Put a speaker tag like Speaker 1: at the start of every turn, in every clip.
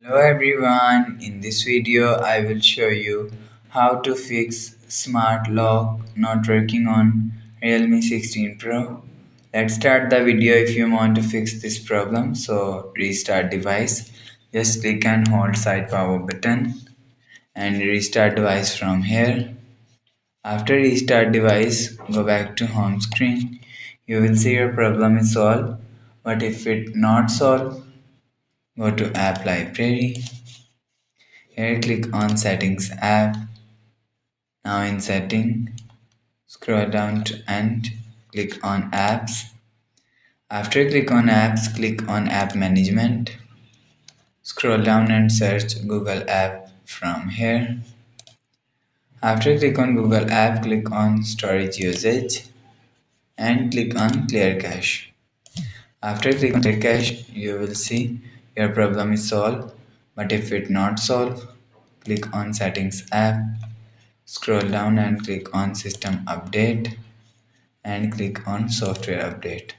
Speaker 1: Hello everyone, in this video I will show you how to fix smart lock not working on Realme 16 Pro. Let's start the video. If you want to fix this problem, so restart device. Just click and hold side power button and restart device from here. After restart device, go back to home screen. You will see your problem is solved, but if it not solved, go to app library. Here click on settings app. Now in setting, scroll down to end, click on apps. After click on apps, click on app management. Scroll down and search Google app from here. After click on Google app, click on storage usage and click on clear cache. After click on clear cache, you will see your problem is solved. But if it not solved, click on settings app. Scroll down and click on system update and click on software update.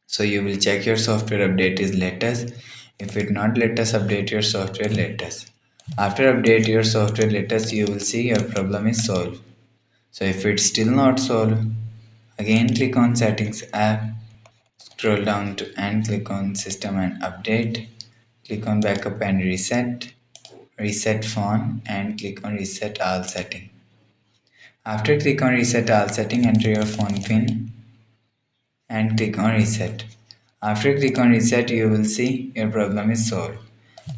Speaker 1: So you will check your software update is latest. If it not latest, update your software latest. After update your software latest, you will see your problem is solved. So if it's still not solved, again click on settings app, scroll down to and click on system and update. Click on backup and reset phone and click on reset all setting. After click on reset all setting, enter your phone pin and click on reset. After click on reset, you will see your problem is solved.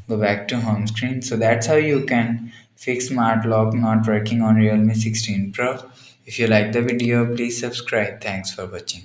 Speaker 1: Go back to home screen. So that's how you can fix smart lock not working on Realme 16 Pro. If you like the video, please subscribe. Thanks for watching.